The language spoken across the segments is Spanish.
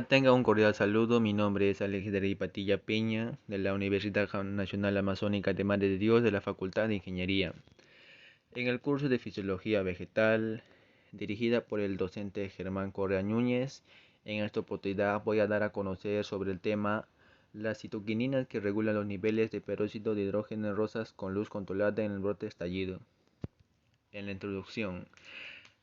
Tenga un cordial saludo. Mi nombre es Alejandro Patilla Peña, de la Universidad Nacional Amazónica de Madre de Dios, de la Facultad de Ingeniería. En el curso de Fisiología Vegetal, dirigida por el docente Germán Correa Núñez, en esta oportunidad voy a dar a conocer sobre el tema las citoquininas que regulan los niveles de peróxido de hidrógeno en rosas con luz controlada en el brote estallido. En la introducción,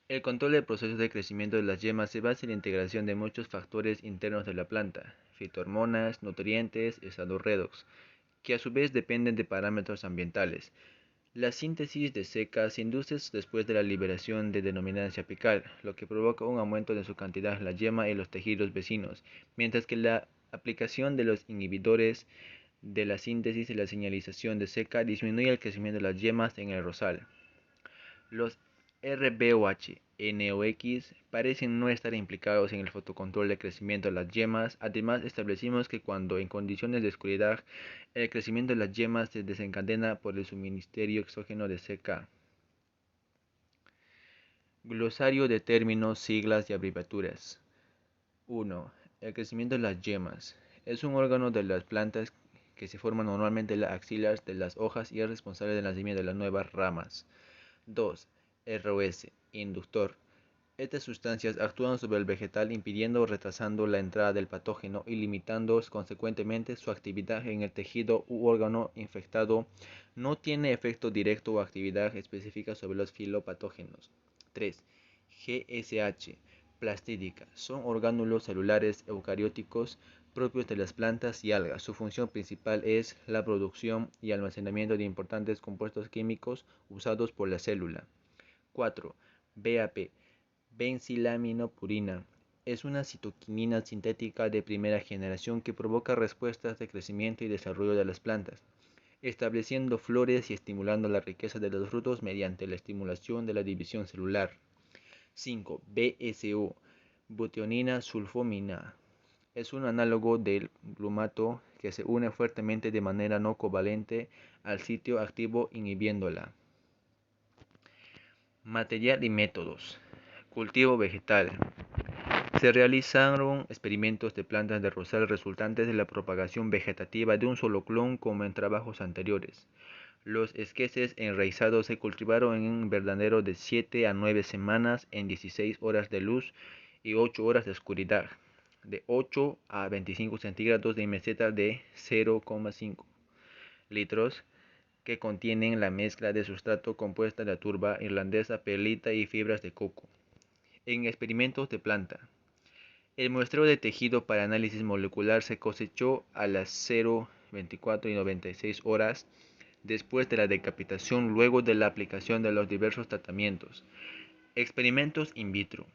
el control del proceso de crecimiento de las yemas se basa en la integración de muchos factores internos de la planta, fitohormonas, nutrientes, estado redox, que a su vez dependen de parámetros ambientales. La síntesis de seca se induce después de la liberación de denominancia apical, lo que provoca un aumento de su cantidad en la yema y los tejidos vecinos, mientras que la aplicación de los inhibidores de la síntesis y la señalización de seca disminuye el crecimiento de las yemas en el rosal. Los RBOH, NOx parecen no estar implicados en el fotocontrol de crecimiento de las yemas. Además, establecimos que cuando en condiciones de oscuridad el crecimiento de las yemas se desencadena por el suministro exógeno de CK. Glosario de términos, siglas y abreviaturas. 1. El crecimiento de las yemas. Es un órgano de las plantas que se forma normalmente en las axilas de las hojas y es responsable del nacimiento de las nuevas ramas. 2. ROS, inductor. Estas sustancias actúan sobre el vegetal impidiendo o retrasando la entrada del patógeno y limitando consecuentemente su actividad en el tejido u órgano infectado. No tiene efecto directo o actividad específica sobre los filopatógenos. 3. GSH, plastídica. Son orgánulos celulares eucarióticos propios de las plantas y algas. Su función principal es la producción y almacenamiento de importantes compuestos químicos usados por la célula. 4. BAP, benzilaminopurina. Es una citoquinina sintética de primera generación que provoca respuestas de crecimiento y desarrollo de las plantas, estableciendo flores y estimulando la riqueza de los frutos mediante la estimulación de la división celular. 5. BSO, butionina sulfomina. Es un análogo del glumato que se une fuertemente de manera no covalente al sitio activo inhibiéndola. Material y métodos. Cultivo vegetal. Se realizaron experimentos de plantas de rosal resultantes de la propagación vegetativa de un solo clon como en trabajos anteriores. Los esquejes enraizados se cultivaron en un invernadero de 7 a 9 semanas en 16 horas de luz y 8 horas de oscuridad, de 8 a 25 centígrados de meseta de 0,5 litros que contienen la mezcla de sustrato compuesta de turba irlandesa, perlita y fibras de coco. En experimentos de planta, el muestreo de tejido para análisis molecular se cosechó a las 0, 24 y 96 horas después de la decapitación luego de la aplicación de los diversos tratamientos. Experimentos in vitro.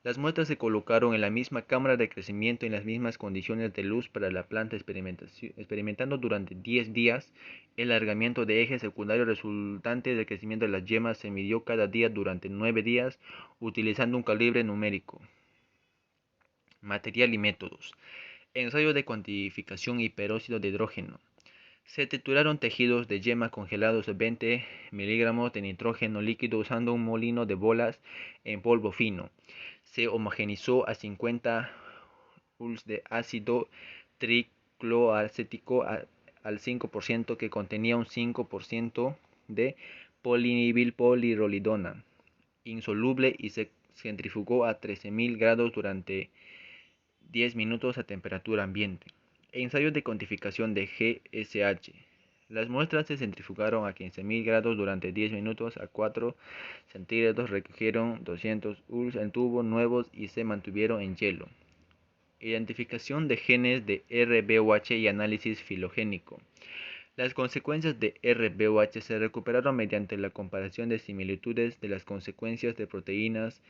Las muestras se colocaron en la misma cámara de crecimiento en las mismas condiciones de luz para la planta experimentando durante 10 días. El alargamiento de eje secundario resultante del crecimiento de las yemas se midió cada día durante 9 días utilizando un calibre numérico. Material y métodos. Ensayo de cuantificación y peróxido de hidrógeno. Se trituraron tejidos de yema congelados de 20 miligramos de nitrógeno líquido usando un molino de bolas en polvo fino. Se homogenizó a 50 ULS de ácido tricloacético al 5% que contenía un 5% de polinilpolirolidona insoluble y se centrifugó a 13.000 grados durante 10 minutos a temperatura ambiente. Ensayo de cuantificación de GSH. Las muestras se centrifugaron a 15.000 grados durante 10 minutos a 4 centígrados, recogieron 200 ULS en tubos nuevos y se mantuvieron en hielo. Identificación de genes de RBOH y análisis filogénico. Las consecuencias de RBOH se recuperaron mediante la comparación de similitudes de las consecuencias de proteínas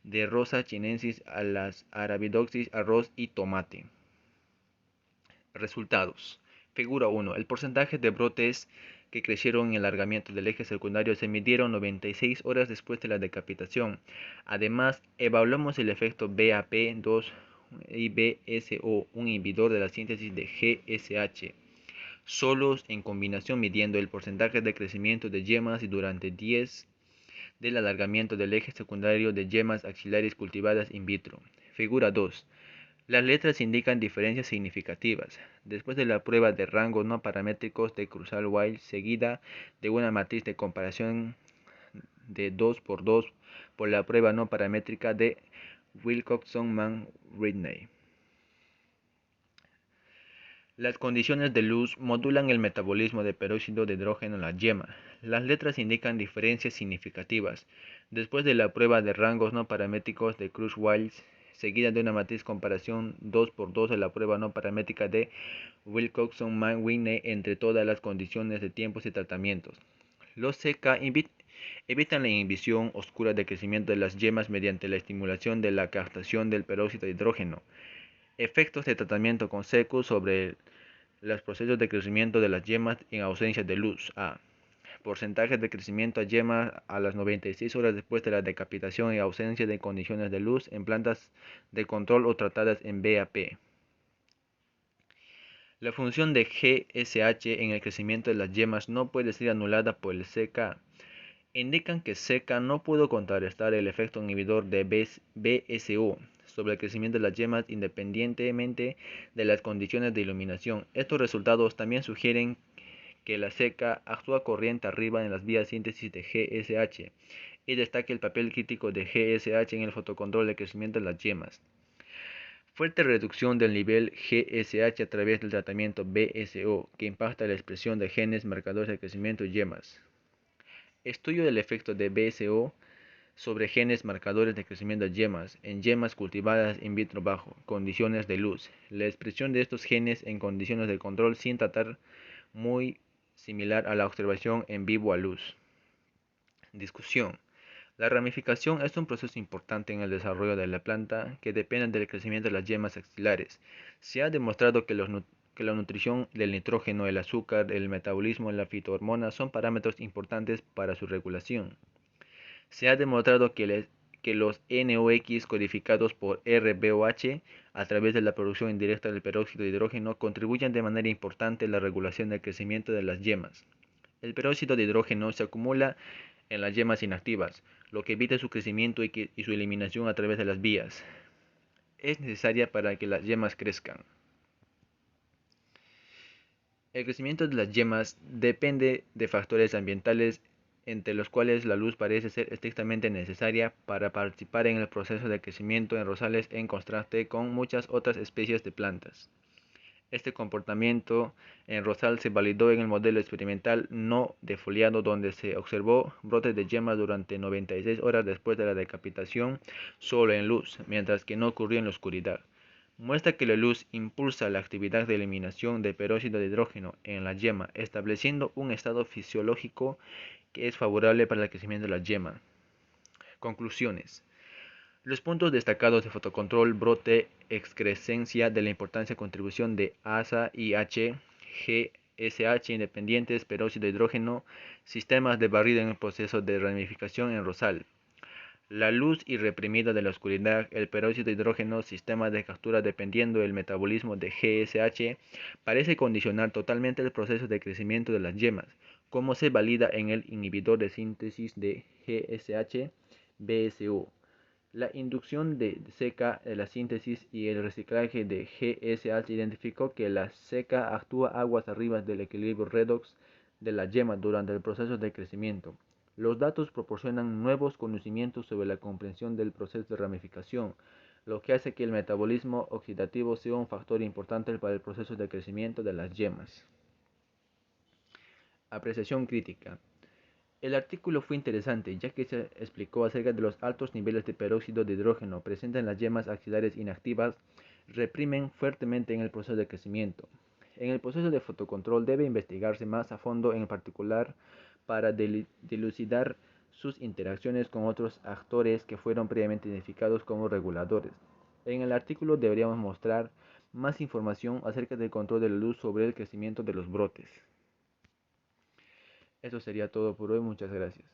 de Rosa chinensis a las Arabidopsis, arroz y tomate. Resultados. Figura 1. El porcentaje de brotes que crecieron en el alargamiento del eje secundario se midieron 96 horas después de la decapitación. Además, evaluamos el efecto BAP2 y BSO, un inhibidor de la síntesis de GSH, solos en combinación midiendo el porcentaje de crecimiento de yemas y durante 10 del alargamiento del eje secundario de yemas axilares cultivadas in vitro. Figura 2. Las letras indican diferencias significativas. Después de la prueba de rangos no paramétricos de Krusal-Weil, seguida de una matriz de comparación de 2 por 2 por la prueba no paramétrica de Wilcoxon-Mann-Whitney. Las condiciones de luz modulan el metabolismo de peróxido de hidrógeno en la yema. Las letras indican diferencias significativas. Después de la prueba de rangos no paramétricos de Krusal-Weil, seguida de una matriz comparación 2 por 2 de la prueba no paramétrica de Wilcoxon-Mann-Whitney entre todas las condiciones de tiempos y tratamientos. Los CK evitan la inhibición oscura de crecimiento de las yemas mediante la estimulación de la captación del peróxido de hidrógeno. Efectos de tratamiento con SECU sobre los procesos de crecimiento de las yemas en ausencia de luz. A. Porcentaje de crecimiento a yemas a las 96 horas después de la decapitación en ausencia de condiciones de luz en plantas de control o tratadas en BAP. La función de GSH en el crecimiento de las yemas no puede ser anulada por el CK. Indican que CK no pudo contrarrestar el efecto inhibidor de BSO sobre el crecimiento de las yemas independientemente de las condiciones de iluminación. Estos resultados también sugieren que la CK actúa corriente arriba en las vías síntesis de GSH y destaca el papel crítico de GSH en el fotocontrol de crecimiento de las yemas. Fuerte reducción del nivel GSH a través del tratamiento BSO que impacta la expresión de genes marcadores de crecimiento de yemas. Estudio del efecto de BSO sobre genes marcadores de crecimiento de yemas en yemas cultivadas in vitro bajo condiciones de luz. La expresión de estos genes en condiciones de control sin tratar muy similar a la observación en vivo a luz. Discusión. La ramificación es un proceso importante en el desarrollo de la planta que depende del crecimiento de las yemas axilares. Se ha demostrado que la nutrición del nitrógeno, el azúcar, el metabolismo y la fitohormona son parámetros importantes para su regulación. Se ha demostrado que los NOx codificados por RBOH a través de la producción indirecta del peróxido de hidrógeno contribuyen de manera importante a la regulación del crecimiento de las yemas. El peróxido de hidrógeno se acumula en las yemas inactivas, lo que evita su crecimiento y su eliminación a través de las vías. Es necesaria para que las yemas crezcan. El crecimiento de las yemas depende de factores ambientales, entre los cuales la luz parece ser estrictamente necesaria para participar en el proceso de crecimiento en rosales en contraste con muchas otras especies de plantas. Este comportamiento en rosal se validó en el modelo experimental no defoliado donde se observó brotes de yemas durante 96 horas después de la decapitación solo en luz, mientras que no ocurrió en la oscuridad. Muestra que la luz impulsa la actividad de eliminación de peróxido de hidrógeno en la yema, estableciendo un estado fisiológico que es favorable para el crecimiento de la yema. Conclusiones. Los puntos destacados de fotocontrol, brote, excrescencia de la importancia contribución de ASA y GSH independientes, peróxido de hidrógeno, sistemas de barrida en el proceso de ramificación en rosal. La luz irreprimida de la oscuridad, el peróxido de hidrógeno, sistema de captura dependiendo del metabolismo de GSH, parece condicionar totalmente el proceso de crecimiento de las yemas, como se valida en el inhibidor de síntesis de GSH, BSO. La inducción de CK de la síntesis y el reciclaje de GSH identificó que la CK actúa aguas arriba del equilibrio redox de la yema durante el proceso de crecimiento. Los datos proporcionan nuevos conocimientos sobre la comprensión del proceso de ramificación, lo que hace que el metabolismo oxidativo sea un factor importante para el proceso de crecimiento de las yemas. Apreciación crítica. El artículo fue interesante, ya que se explicó acerca de los altos niveles de peróxido de hidrógeno presentes en las yemas axilares inactivas, reprimen fuertemente en el proceso de crecimiento. En el proceso de fotocontrol debe investigarse más a fondo, en particular para dilucidar sus interacciones con otros actores que fueron previamente identificados como reguladores. En el artículo deberíamos mostrar más información acerca del control de la luz sobre el crecimiento de los brotes. Eso sería todo por hoy, muchas gracias.